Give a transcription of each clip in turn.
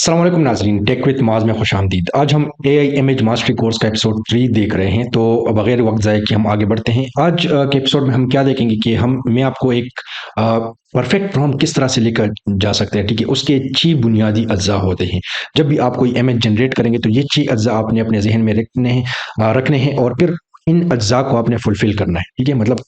अस्सलाम वालेकुम नाजरीन, टेक विद माज में खुशामदीद। आज हम एआई इमेज मास्टरी कोर्स का एपिसोड 3 देख रहे हैं। तो बगैर वक्त ज़ाय कि हम आगे बढ़ते हैं। आज के एपिसोड में हम क्या देखेंगे कि मैं आपको एक परफेक्ट प्रॉम्प्ट किस तरह से लेकर जा सकते हैं। ठीक है, उसके 6 बुनियादी अज्जा होते हैं। जब भी आप कोई इमेज जनरेट करेंगे तो ये 6 अज्जा आपने अपने जहन में रखने हैं और फिर इन अज्जा को आपने फुलफिल करना है। ठीक है, मतलब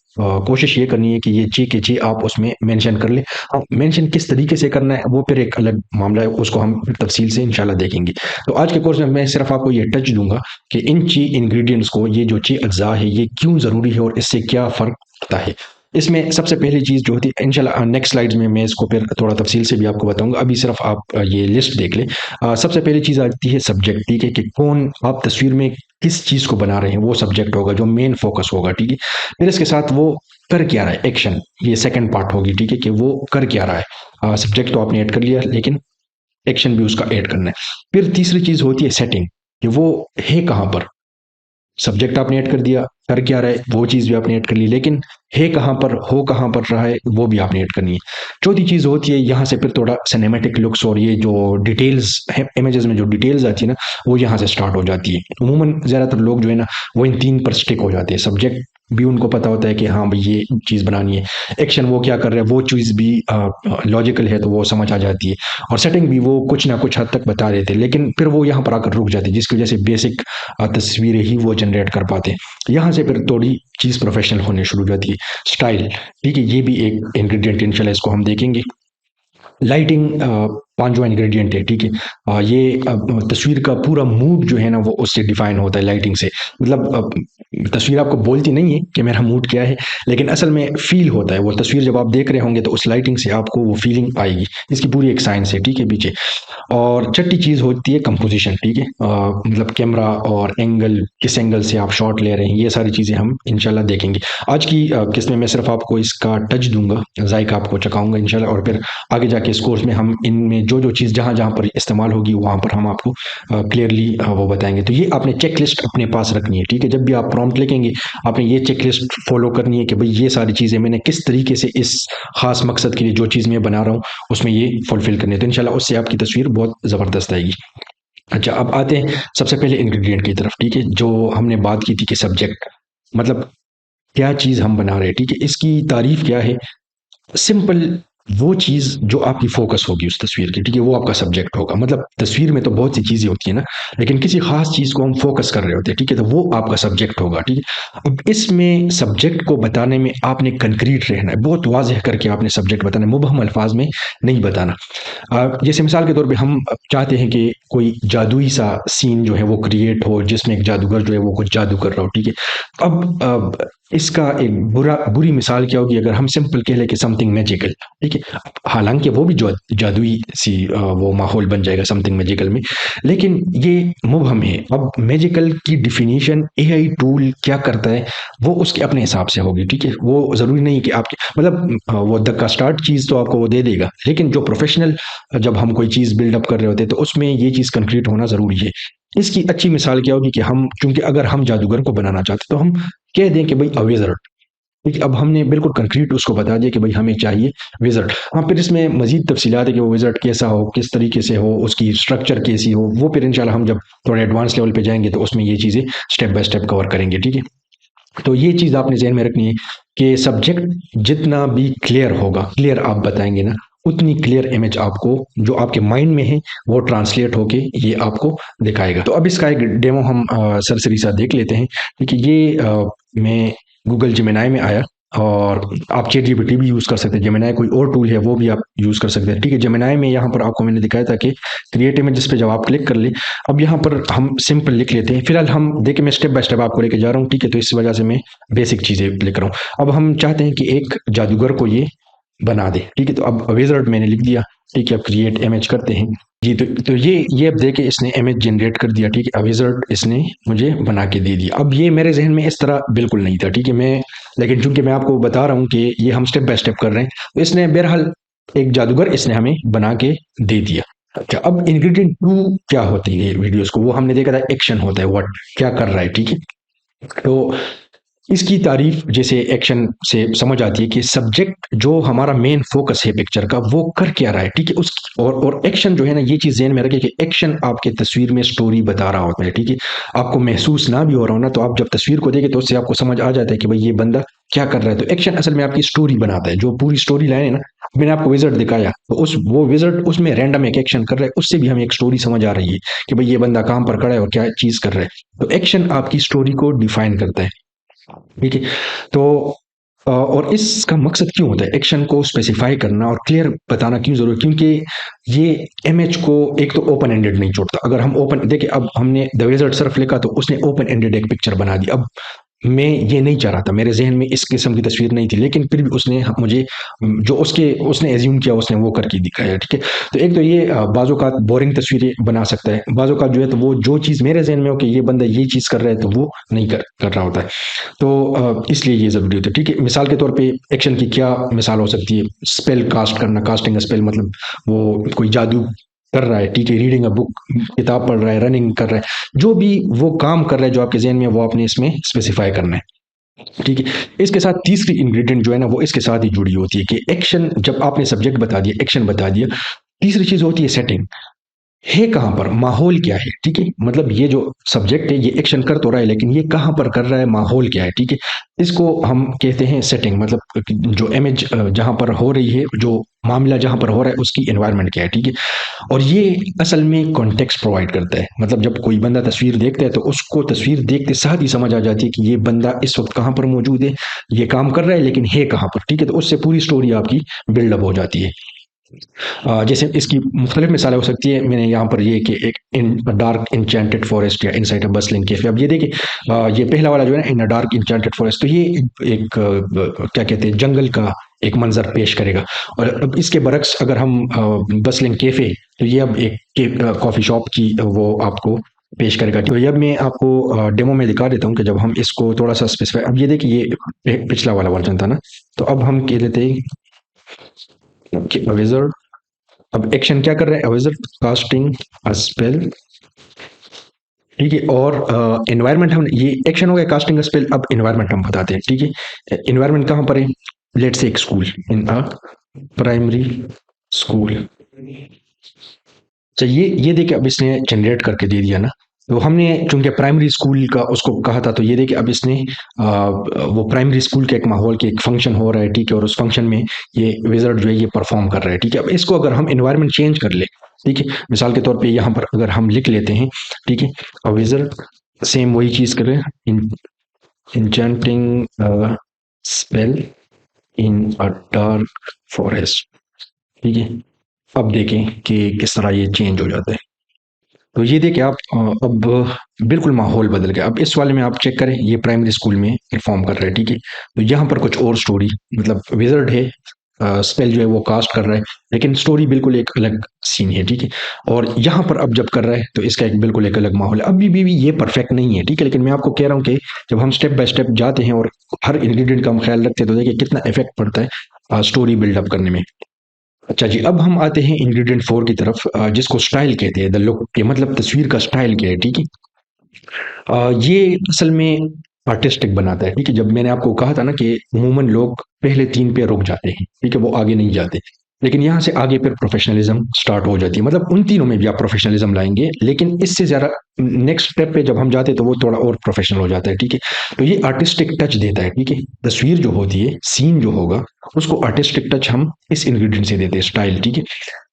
कोशिश ये करनी है कि ये 6 के 6 आप उसमें मेंशन कर लें। हाँ, मेंशन किस तरीके से करना है वो फिर एक अलग मामला है, उसको हम तफसील से इंशाल्लाह देखेंगे। तो आज के कोर्स में मैं सिर्फ आपको ये टच दूंगा कि इन 6 इंग्रेडिएंट्स को, ये जो 6 अज्जा है, ये क्यों ज़रूरी है और इससे क्या फ़र्क पड़ता है। इसमें सबसे पहली चीज़ जो होती है, इंशाल्लाह नेक्स्ट स्लाइड्स में मैं इसको फिर थोड़ा तफसील से भी आपको बताऊंगा। अभी सिर्फ आप ये लिस्ट देख लें। सबसे पहली चीज़ आती है सब्जेक्ट। ठीक है, कि कौन आप तस्वीर में किस चीज़ को बना रहे हैं, वो सब्जेक्ट होगा जो मेन फोकस होगा। ठीक है, फिर इसके साथ वो कर क्या रहा है, एक्शन, ये सेकंड पार्ट होगी। ठीक है, कि वो कर क्या रहा है। सब्जेक्ट तो आपने ऐड कर लिया, लेकिन एक्शन भी उसका ऐड करना है। फिर तीसरी चीज होती है सेटिंग, कि वो है कहाँ पर। सब्जेक्ट आपने ऐड कर दिया, कर क्या रहा है वो चीज़ भी आपने ऐड कर ली, लेकिन है कहाँ पर, हो कहाँ पर रहा है, वो भी आपने ऐड करनी है। चौथी चीज़ होती है यहाँ से फिर थोड़ा सिनेमैटिक लुक्स, और ये जो डिटेल्स है इमेजेस में, जो डिटेल्स आती है ना, वो यहाँ से स्टार्ट हो जाती है। अमूमन ज़्यादातर लोग जो है ना, वो इन तीन पर स्टिक हो जाते हैं। सब्जेक्ट भी उनको पता होता है कि हाँ भाई ये चीज़ बनानी है, एक्शन वो क्या कर रहा है वो चीज़ भी लॉजिकल है तो वो समझ आ जाती है, और सेटिंग भी वो कुछ ना कुछ हद तक बता देते हैं, लेकिन फिर वो यहाँ पर आकर रुक जाती है, जिसकी वजह से बेसिक तस्वीरें ही वो जनरेट कर पाते हैं। यहाँ से फिर थोड़ी चीज़ प्रोफेशनल होने शुरू हो जाती है। स्टाइल, ठीक है, ये भी एक इंग्रेडिएंट इंशाल्लाह इसको हम देखेंगे। लाइटिंग पांचवा इंग्रेडिएंट है। ठीक है, ये तस्वीर का पूरा मूड जो है ना, वो उससे डिफाइन होता है लाइटिंग से। मतलब तस्वीर आपको बोलती नहीं है कि मेरा मूड क्या है, लेकिन असल में फील होता है। वो तस्वीर जब आप देख रहे होंगे तो उस लाइटिंग से आपको वो फीलिंग आएगी। इसकी पूरी एक साइंस है, ठीक है, पीछे। और छठी चीज होती है कंपोजिशन। ठीक है, मतलब कैमरा और एंगल, किस एंगल से आप शॉट ले रहे हैं, ये सारी चीजें हम इंशाल्लाह देखेंगे। आज की किस्त में मैं सिर्फ आपको इसका टच दूंगा, जायका आपको चखाऊंगा इंशाल्लाह, और फिर आगे जाके इस कोर्स में हम इनमें जो जो चीज़ जहाँ जहाँ पर इस्तेमाल होगी वहाँ पर हम आपको क्लियरली वो बताएंगे। तो ये आपने चेक लिस्ट अपने पास रखनी है। ठीक है, जब भी आप प्रॉम्प्ट लिखेंगे आपने ये चेक लिस्ट फॉलो करनी है कि भाई ये सारी चीज़ें मैंने किस तरीके से इस खास मकसद के लिए जो चीज़ मैं बना रहा हूँ उसमें ये फुलफिल करनी है। तो इंशाल्लाह उससे आपकी तस्वीर बहुत ज़बरदस्त आएगी। अच्छा, अब आते हैं सबसे पहले इंग्रेडिएंट की तरफ। ठीक है, जो हमने बात की थी कि सब्जेक्ट, मतलब क्या चीज़ हम बना रहे हैं। ठीक है, इसकी तारीफ क्या है। सिंपल, वो चीज़ जो आपकी फ़ोकस होगी उस तस्वीर की, ठीक है, वो आपका सब्जेक्ट होगा। मतलब तस्वीर में तो बहुत सी चीज़ें होती हैं ना, लेकिन किसी ख़ास चीज़ को हम फ़ोकस कर रहे होते हैं, ठीक है, तो वो आपका सब्जेक्ट होगा। ठीक है, अब इसमें सब्जेक्ट को बताने में आपने कंक्रीट रहना है, बहुत वाज़ेह करके आपने सब्जेक्ट बताना है, मुबहम अल्फाज में नहीं बताना। जैसे मिसाल के तौर पे हम चाहते हैं कि कोई जादुई सा सीन जो है वो क्रिएट हो, जिसमें एक जादूगर जो है वो कुछ जादू कर रहा हो। ठीक है, अब इसका एक बुरी मिसाल क्या होगी अगर हम सिंपल कह लें कि समथिंग मैजिकल। ठीक है, हालांकि वो भी जो जादुई सी वो माहौल बन जाएगा समथिंग मैजिकल में, लेकिन ये मुबहम है। अब मैजिकल की डिफिनीशन एआई टूल क्या करता है वो उसके अपने हिसाब से होगी। ठीक है, वो जरूरी नहीं कि आपके मतलब वो द का स्टार्ट चीज तो आपको वो दे देगा, लेकिन जो प्रोफेशनल, जब हम कोई चीज बिल्डअप कर रहे होते हैं तो उसमें ये चीज कंक्रीट होना जरूरी है। इसकी अच्छी मिसाल क्या होगी कि हम, क्योंकि अगर हम जादूगर को बनाना चाहते तो हम कह दें कि भाई अ विज़र्ड। ठीक है, अब हमने बिल्कुल कंक्रीट उसको बता दिया कि भाई हमें चाहिए विज़र्ड। हाँ, फिर इसमें मजीद तफसीलात है कि वो विज़र्ड कैसा हो, किस तरीके से हो, उसकी स्ट्रक्चर कैसी हो, वो फिर इंशाल्लाह हम जब थोड़े एडवांस लेवल पे जाएंगे तो उसमें ये चीज़ें स्टेप बाय स्टेप कवर करेंगे। ठीक है, तो ये चीज़ आपने ज़हन में रखनी है कि सब्जेक्ट जितना भी क्लियर होगा, क्लियर आप बताएंगे ना, उतनी क्लियर इमेज आपको जो आपके माइंड में है वो ट्रांसलेट होके ये आपको दिखाएगा। तो अब इसका एक डेमो हम सरसरी सा देख लेते हैं। देखिए, ये मैं गूगल जेमिनाई में आया, और आप चैट जीपीटी भी यूज़ कर सकते हैं। जेमिनाई कोई और टूल है वो भी आप यूज़ कर सकते हैं। ठीक है, जेमिनाई में यहाँ पर आपको मैंने दिखाया था कि क्रिएट इमेजेस पे जब आप क्लिक कर ले, अब यहाँ पर हम सिंपल लिख लेते हैं। फिलहाल हम देखिए, मैं स्टेप बाय स्टेप आपको लेके जा रहा हूँ। ठीक है, तो इस वजह से मैं बेसिक चीज़ें लिख रहा हूँ। अब हम चाहते हैं कि एक जादूगर को ये बना दे। ठीक है, तो अब विज़ार्ड मैंने लिख दिया। ठीक है, अब क्रिएट इमेज करते हैं जी। तो ये अब देखिए, इसने इमेज जनरेट कर दिया। ठीक है, अब विज़ार्ड इसने मुझे बना के दे दिया। अब ये मेरे जहन में इस तरह बिल्कुल नहीं था। ठीक है, लेकिन चूंकि मैं आपको बता रहा हूँ कि ये हम स्टेप बाय स्टेप कर रहे हैं, तो इसने बहरहाल एक जादूगर इसने हमें बना के दे दिया। अच्छा, अब इंग्रेडिएंट टू क्या होती है वीडियोस को, वो हमने देखा था एक्शन होता है, व्हाट क्या कर रहा है। ठीक है, तो इसकी तारीफ जैसे एक्शन से समझ आती है कि सब्जेक्ट जो हमारा मेन फोकस है पिक्चर का वो कर क्या रहा है, ठीक है। उस और एक्शन जो है ना, ये चीज ध्यान में रखें कि एक्शन आपके तस्वीर में स्टोरी बता रहा होता है, ठीक है। आपको महसूस ना भी हो रहा हो ना, तो आप जब तस्वीर को देखें तो उससे आपको समझ आ जाता है कि भाई ये बंदा क्या कर रहा है। तो एक्शन असल में आपकी स्टोरी बनाता है, जो पूरी स्टोरी लाइन है ना। मैंने आपको विजर्ड दिखाया, तो उस वो विजर्ड उसमें रैंडम एक एक्शन कर रहा है, उससे भी हमें एक स्टोरी समझ आ रही है कि भाई ये बंदा कहां पर खड़ा है और क्या चीज कर रहा है। तो एक्शन आपकी स्टोरी को डिफाइन करता है, ठीक है। तो और इसका मकसद क्यों होता है एक्शन को स्पेसिफाई करना और क्लियर बताना क्यों जरूरी, क्योंकि ये इमेज को एक तो ओपन एंडेड नहीं छोड़ता। अगर हम ओपन देखिए, अब हमने द विज़र्ड सर्फ लिखा तो उसने ओपन एंडेड एक पिक्चर बना दी। अब मैं ये नहीं चाह रहा था, मेरे ज़हन में इस किस्म की तस्वीर नहीं थी, लेकिन फिर भी उसने मुझे जो उसके उसने एज्यूम किया उसने वो करके दिखाया, ठीक है। तो एक तो ये बाज़ औक़ात बोरिंग तस्वीरें बना सकता है, बाज़ औक़ात जो है तो वो जो चीज़ मेरे ज़हन में हो कि ये बंदा ये चीज़ कर रहा है तो वो नहीं कर रहा होता है। तो इसलिए ये ज़रूरी होता है, ठीक है। मिसाल के तौर पे एक्शन की क्या मिसाल हो सकती है? स्पेल कास्ट करना, कास्टिंग अ स्पेल मतलब वो कोई जादू कर रहा है, ठीक है, रीडिंग अ बुक, किताब पढ़ रहा है, रनिंग कर रहा है, जो भी वो काम कर रहा है जो आपके ज़हन में है, वो आपने इसमें स्पेसिफ़ाई करना है, ठीक है। इसके साथ तीसरी इंग्रीडिएंट जो है ना, वो इसके साथ ही जुड़ी होती है कि एक्शन जब आपने सब्जेक्ट बता दिया, एक्शन बता दिया, तीसरी चीज़ होती है सेटिंग। है कहाँ पर, माहौल क्या है, ठीक है। मतलब ये जो सब्जेक्ट है ये एक्शन कर तो रहा है, लेकिन ये कहाँ पर कर रहा है, माहौल क्या है, ठीक है। इसको हम कहते हैं सेटिंग, मतलब जो इमेज जहाँ पर हो रही है, जो मामला जहाँ पर हो रहा है उसकी एनवायरनमेंट क्या है, ठीक है। और ये असल में कॉन्टेक्स्ट प्रोवाइड करता है, मतलब जब कोई बंदा तस्वीर देखता है तो उसको तस्वीर देखते साथ ही समझ आ जाती है कि ये बंदा इस वक्त कहाँ पर मौजूद है, ये काम कर रहा है लेकिन है कहाँ पर, ठीक है। तो उससे पूरी स्टोरी आपकी बिल्डअप हो जाती है। जैसे इसकी मुख्तलिफ मिसालें हो सकती है, मैंने यहाँ पर ये कि एक इन डार्क इंचेंटेड फॉरेस्ट या इनसाइड अ बस्लिंग कैफे। अब ये देखिए, ये पहला वाला जो है ना, इन अ डार्क इंचेंटेड फॉरेस्ट, तो ये एक क्या कहते हैं, जंगल का एक मंजर पेश करेगा। और अब इसके बरक्स अगर हम बस्लिंग कैफे, तो ये अब एक कॉफ़ी शॉप की वो आपको पेश करेगा। तो ये अब मैं आपको डेमो में दिखा देता हूँ कि जब हम इसको थोड़ा सा स्पेसिफाई, अब ये देखिए ये पिछला वाला वर्जन था ना, तो अब हम कह देते हैं कि विजर्ड, अब एक्शन क्या कर रहे हैं, विजर्ड कास्टिंग अ स्पेल, ठीक है। और एनवायरनमेंट हम ये एक्शन हो गया, कास्टिंग अ स्पेल। अब एनवायरनमेंट हम बताते हैं, ठीक है। एनवायरनमेंट कहाँ पर है, लेट्स से एक school, in a primary school. अच्छा, ये देखिए अब इसने जनरेट करके दे दिया ना। तो हमने चूंकि प्राइमरी स्कूल का उसको कहा था, तो ये देखिए अब इसने वो प्राइमरी स्कूल के एक माहौल के एक फंक्शन हो रहा है, ठीक है। और उस फंक्शन में ये विजर्ड जो है ये परफॉर्म कर रहा है, ठीक है। अब इसको अगर हम एनवायरनमेंट चेंज कर ले, ठीक है, मिसाल के तौर पे यहाँ पर अगर हम लिख लेते हैं, ठीक है, और विजर्ड सेम वही चीज कर रहे हैं, enchanting spell in a dark forest, ठीक है। अब देखें कि किस तरह ये चेंज हो जाता है। तो ये देखिए आप अब बिल्कुल माहौल बदल गया। अब इस वाले में आप चेक करें, ये प्राइमरी स्कूल में परफॉर्म कर रहा है, ठीक है। तो यहाँ पर कुछ और स्टोरी, मतलब विजर्ड है, स्पेल जो है वो कास्ट कर रहा है, लेकिन स्टोरी बिल्कुल एक अलग सीन है, ठीक है। और यहाँ पर अब जब कर रहा है तो इसका एक बिल्कुल एक अलग माहौल है। अभी भी ये परफेक्ट नहीं है, ठीक है, लेकिन मैं आपको कह रहा हूँ कि जब हम स्टेप बाय स्टेप जाते हैं और हर इंग्रेडिएंट का हम ख्याल रखते हैं, तो देखिए कितना इफेक्ट पड़ता है स्टोरी बिल्डअप करने में। अच्छा जी, अब हम आते हैं इंग्रेडिएंट 4 की तरफ, जिसको स्टाइल कहते हैं, द लुक के मतलब तस्वीर का स्टाइल क्या है, ठीक है। ये असल में आर्टिस्टिक बनाता है, ठीक है। जब मैंने आपको कहा था ना कि अमूमन लोग पहले 3 पे रुक जाते हैं, ठीक है, वो आगे नहीं जाते। लेकिन यहाँ से आगे फिर प्रोफेशनलिज्म स्टार्ट हो जाती है, मतलब उन तीनों में भी आप प्रोफेशनलिज्म लाएँगे, लेकिन इससे ज़्यादा नेक्स्ट स्टेप पे जब हम जाते हैं तो वो थोड़ा और प्रोफेशनल हो जाता है, ठीक है। तो ये आर्टिस्टिक टच देता है, ठीक है। तस्वीर जो होती है, सीन जो होगा, उसको आर्टिस्टिक टच हम इस इंग्रीडिएंट से देते हैं, स्टाइल, ठीक है।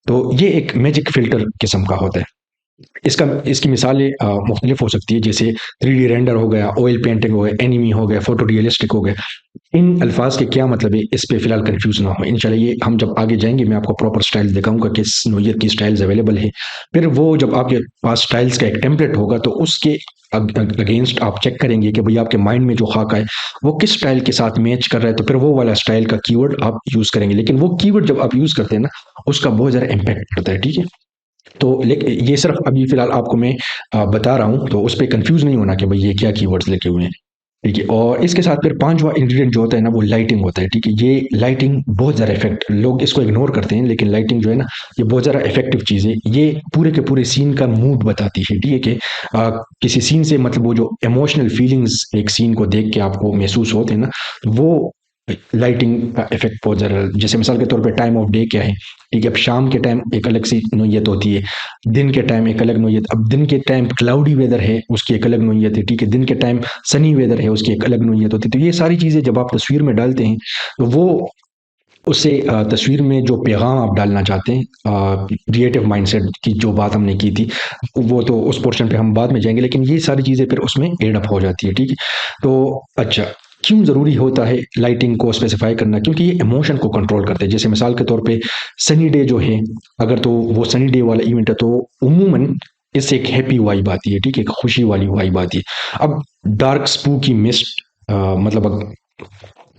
तो ये एक मैजिक फिल्टर किस्म का होता है। इसका इसकी मिसालें मुख्तलिफ हो सकती है, जैसे 3D रेंडर हो गया, ऑयल पेंटिंग हो गया, एनिमी हो गया, फोटो रियलिस्टिक हो गया। इन अल्फाज के क्या मतलब है, इस पे फिलहाल कंफ्यूज ना हो। इंशाल्लाह ये हम जब आगे जाएंगे मैं आपको प्रॉपर स्टाइल दिखाऊंगा, किस नोयत की स्टाइल्स अवेलेबल है। फिर वो जब आपके पास स्टाइल्स का एक टेम्पलेट होगा तो उसके अगेंस्ट आप चेक करेंगे कि भाई आपके माइंड में जो खाका है वो किस स्टाइल के साथ मैच कर रहा है, तो फिर वो वाला स्टाइल का कीवर्ड आप यूज करेंगे। लेकिन वो कीवर्ड जब आप यूज करते हैं ना, उसका बहुत ज़्यादा इम्पैक्ट पड़ता है, ठीक है। तो ये सिर्फ अभी फिलहाल आपको मैं बता रहा हूँ, तो उस पे कंफ्यूज नहीं होना कि भाई ये क्या कीवर्ड्स लिखे हुए हैं। ठीक है। और इसके साथ फिर पांचवा इंग्रेडिएंट जो होता है ना वो लाइटिंग होता है। ठीक है, ये लाइटिंग बहुत ज़्यादा इफेक्ट, लोग इसको इग्नोर करते हैं लेकिन लाइटिंग जो है ना ये बहुत ज़्यादा इफेक्टिव चीज़ है। ये पूरे के पूरे सीन का मूड बताती है। ठीक है कि किसी सीन से मतलब वो जो इमोशनल फीलिंग्स एक सीन को देख के आपको महसूस होते हैं ना, वो लाइटिंग का इफेक्ट बहुत ज़्यादा। जैसे मिसाल के तौर पे टाइम ऑफ डे क्या है। ठीक है, अब शाम के टाइम एक अलग सी नोयत होती है, दिन के टाइम एक अलग नोयत। अब दिन के टाइम क्लाउडी वेदर है उसकी एक अलग नोयत है। ठीक है, दिन के टाइम सनी वेदर है उसकी एक अलग नोयत होती है। तो ये सारी चीज़ें जब आप तस्वीर में डालते हैं तो वो उससे तस्वीर में जो पैगाम आप डालना चाहते हैं, क्रिएटिव माइंडसेट की जो बात हमने की थी, वो तो उस पोर्शन पे हम बाद में जाएंगे, लेकिन ये सारी चीज़ें फिर उसमें एड अप हो जाती है। ठीक है, तो अच्छा, क्यों ज़रूरी होता है लाइटिंग को स्पेसिफाई करना? क्योंकि ये इमोशन को कंट्रोल करते हैं। जैसे मिसाल के तौर पे सनी डे जो है, अगर तो वो सनी डे वाला इवेंट है तो उमूमन इससे एक हैप्पी वाइब आती है। ठीक है, एक खुशी वाली वाइब आती है। अब डार्क स्पूकी मिस्ट, मतलब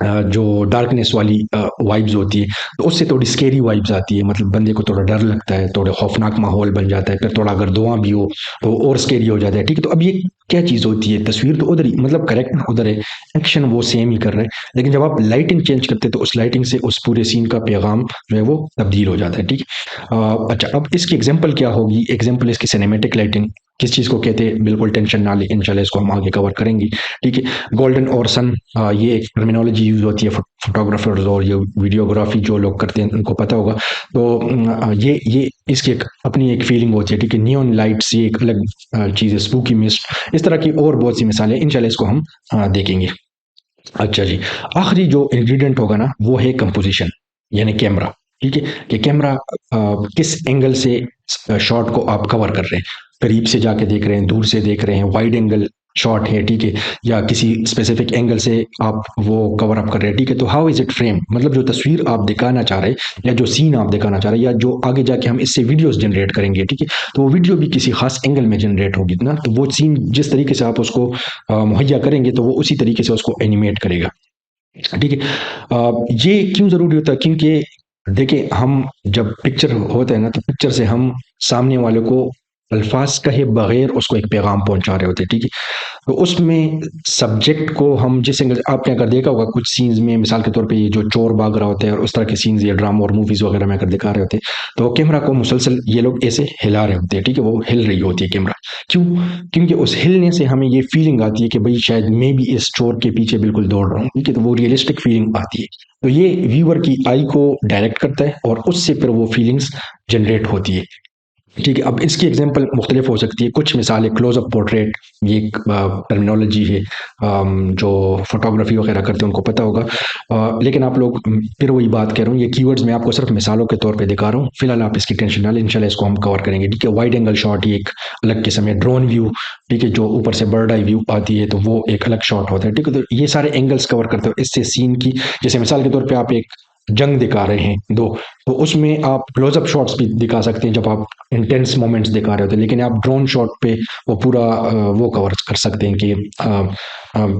जो डार्कनेस वाली वाइब्स होती है तो उससे थोड़ी स्केरी वाइब्स आती है, मतलब बंदे को थोड़ा डर लगता है, थोड़ा खौफनाक माहौल बन जाता है। फिर थोड़ा अगर धुआं भी हो तो और स्केरी हो जाता है। ठीक है, तो अब ये क्या चीज़ होती है? तस्वीर तो उधर ही, मतलब करेक्ट उधर है, एक्शन वो सेम ही कर रहे हैं, लेकिन जब आप लाइटिंग चेंज करते हैं तो उस लाइटिंग से उस पूरे सीन का पैगाम जो है वो तब्दील हो जाता है। ठीक है, अच्छा, अब इसकी एग्जांपल क्या होगी? एग्जांपल इसकी सिनेमैटिक लाइटिंग किस चीज़ को कहते हैं, बिल्कुल टेंशन ना ले, इंशाल्लाह इसको हम आगे कवर करेंगे। ठीक है, गोल्डन और सन, ये एक टर्मिनोलॉजी यूज होती है फोटोग्राफर्स और ये वीडियोग्राफी जो लोग करते हैं उनको पता होगा। तो ये इसकी एक अपनी एक फीलिंग होती है। ठीक है, नियॉन लाइट्स ये एक अलग चीज़ है, स्पूकी मिस्ट, इस तरह की और बहुत सी मिसालें इंशाल्लाह इसको हम देखेंगे। अच्छा जी, आखिरी जो इंग्रेडिएंट होगा ना वो है कंपोजिशन, यानी कैमरा। ठीक है, कि कैमरा किस एंगल से शॉट को आप कवर कर रहे हैं, करीब से जाके देख रहे हैं, दूर से देख रहे हैं, वाइड एंगल शॉट है। ठीक है, या किसी स्पेसिफिक एंगल से आप वो कवर अप कर रहे हैं। ठीक है, तो हाउ इज इट फ्रेम, मतलब जो तस्वीर आप दिखाना चाह रहे हैं या जो सीन आप दिखाना चाह रहे हैं या जो आगे जाके हम इससे वीडियोस जनरेट करेंगे। ठीक है, तो वो वीडियो भी किसी खास एंगल में जनरेट होगी ना, तो वो सीन जिस तरीके से आप उसको मुहैया करेंगे तो वो उसी तरीके से उसको एनिमेट करेगा। ठीक है, ये क्यों ज़रूरी होता है? क्योंकि देखिए, हम जब पिक्चर होता है ना तो पिक्चर से हम सामने वाले को अल्फाज कहे बगैर उसको एक पैगाम पहुंचा रहे होते हैं। ठीक है, तो उसमें सब्जेक्ट को हम जिस एंगल, आपने अगर देखा होगा कुछ सीन्स में, मिसाल के तौर पे ये जो चोर भाग रहा होता है और उस तरह के सीन्स ये ड्रामा और मूवीज वगैरह में अगर दिखा रहे होते हैं तो कैमरा को मुसलसल ये लोग ऐसे हिला रहे होते हैं। ठीक है, वो हिल रही होती है कैमरा। क्यों? क्योंकि उस हिलने से हमें ये फीलिंग आती है कि भाई शायद मैं भी इस चोर के पीछे बिल्कुल दौड़ रहा हूँ। ठीक है, तो वो रियलिस्टिक फीलिंग आती है। तो ये व्यूअर की आई को डायरेक्ट करता है और उससे फिर वो फीलिंग्स जनरेट होती है। ठीक है, अब इसकी एग्जांपल मुख्तलिफ हो सकती है। कुछ मिसालें, क्लोजअप पोर्ट्रेट, ये एक टर्मिनोलॉजी है, जो फोटोग्राफी वगैरह करते हैं उनको पता होगा। लेकिन आप लोग, फिर वही बात कह रहा हूँ, ये कीवर्ड्स मैं आपको सिर्फ मिसालों के तौर पे दिखा रहा हूँ, फिलहाल आप इसकी टेंशन ना लें, इंशाल्लाह इसको हम कवर करेंगे। ठीक है, वाइड एंगल शॉट ये एक अलग किस्म है, ड्रोन व्यू, ठीक है, जो ऊपर से बर्ड आई व्यू आती है तो वो एक अलग शॉट होता है। ठीक है, तो ये सारे एंगल्स कवर करते हो इससे सीन की, जैसे मिसाल के तौर पे आप एक जंग दिखा रहे हैं दो, तो उसमें आप क्लोजअप शॉट्स भी दिखा सकते हैं जब आप इंटेंस मोमेंट्स दिखा रहे होते हैं, लेकिन आप ड्रोन शॉट पे वो पूरा वो कवर कर सकते हैं कि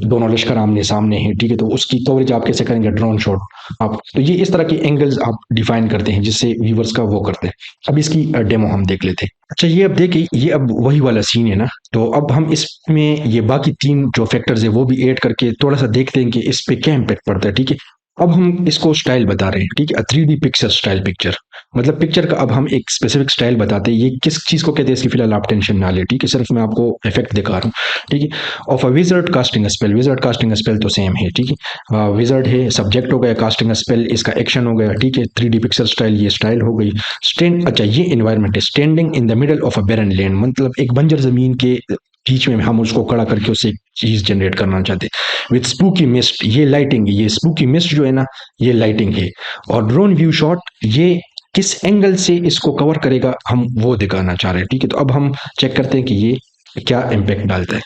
दोनों लश्कर आमने सामने हैं। ठीक है, तो उसकी कवरेज आप कैसे करेंगे, ड्रोन शॉट आप, तो ये इस तरह के एंगल्स आप डिफाइन करते हैं जिससे व्यूवर्स का वो करते हैं। अब इसकी डेमो हम देख लेते हैं। अच्छा, ये अब देखिए, ये अब वही वाला सीन है ना, तो अब हम इसमें ये बाकी तीन जो फैक्टर्स है वो भी ऐड करके थोड़ा सा देखते हैं कि इस पे क्या इम्पेक्ट पड़ता है। ठीक है, अब हम इसको स्टाइल बता रहे हैं। ठीक है, 3D पिक्चर स्टाइल पिक्चर, मतलब पिक्चर का अब हम एक स्पेसिफिक स्टाइल बताते हैं। ये किस चीज को कहते हैं इसकी फिलहाल आप टेंशन ना ले। ठीक है, सिर्फ मैं आपको इफेक्ट दिखा रहा हूँ। ठीक है, of a wizard casting spell, wizard casting spell तो सेम है। ठीक है, विजर्ड है, सब्जेक्ट हो गया, कास्टिंग स्पेल इसका एक्शन हो गया। ठीक है, 3D पिक्चर स्टाइल ये स्टाइल हो गई। स्टैंड, अच्छा, ये एनवायरमेंट है, standing in the middle of a barren land, मतलब एक बंजर जमीन के बीच में हम उसको खड़ा करके उससे एक चीज जनरेट करना चाहते हैं। विद स्पूकी मिस्ट, ये लाइटिंग, ये स्पूकी मिस्ट जो है ना ये लाइटिंग है। और ड्रोन व्यू शॉट, ये किस एंगल से इसको कवर करेगा हम वो दिखाना चाह रहे हैं। ठीक है, तो अब हम चेक करते हैं कि ये क्या इम्पैक्ट डालता है।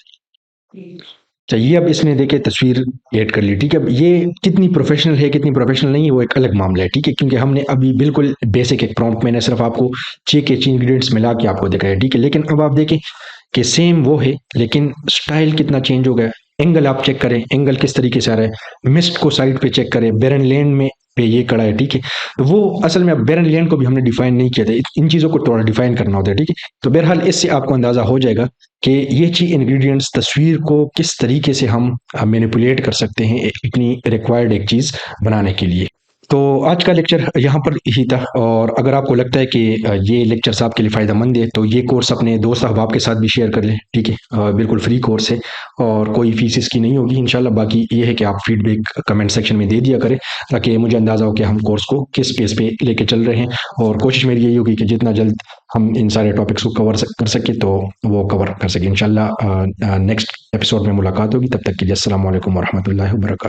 चाहिए, अब इसने देखे तस्वीर ऐड कर ली। ठीक है, अब ये कितनी प्रोफेशनल है कितनी प्रोफेशनल नहीं है वो एक अलग मामला है। ठीक है, क्योंकि हमने अभी बिल्कुल बेसिक एक प्रॉम्प्ट, मैंने सिर्फ आपको 6 इंग्रेडिएंट्स मिला के आपको दिखाया। ठीक है, लेकिन अब आप देखें कि सेम वो है लेकिन स्टाइल कितना चेंज हो गया। एंगल आप चेक करें, एंगल किस तरीके से आ रहा है, मिस्ट को साइड पे चेक करें, बेरन लैंड में पे ये कड़ा है, ठीक है। तो वो असल में अब बेरनलियन को भी हमने डिफाइन नहीं किया था, इन चीज़ों को थोड़ा डिफाइन करना होता है, ठीक है। तो बहरहाल इससे आपको अंदाज़ा हो जाएगा कि ये चीज इंग्रेडिएंट्स तस्वीर को किस तरीके से हम मैनिपुलेट कर सकते हैं अपनी रिक्वायर्ड एक चीज़ बनाने के लिए। तो आज का लेक्चर यहाँ पर ही था, और अगर आपको लगता है कि ये लेक्चर्स आपके लिए फ़ायदेमंद है तो ये कोर्स अपने दोस्त अहबाब के साथ भी शेयर कर लें, ठीक है। बिल्कुल फ्री कोर्स है और कोई फीस इसकी नहीं होगी इंशाल्लाह। बाकी ये है कि आप फीडबैक कमेंट सेक्शन में दे दिया करें, ताकि मुझे अंदाज़ा हो कि हम कोर्स को किस पेस पे लेके चल रहे हैं। और कोशिश मेरी यही होगी कि जितना जल्द हम इन सारे टॉपिक्स को कर सके तो वो कवर कर सके इंशाल्लाह। नेक्स्ट एपिसोड में मुलाकात होगी, तब तक के लिए अस्सलाम वालेकुम वरहमतुल्लाहि वबरकातुहू।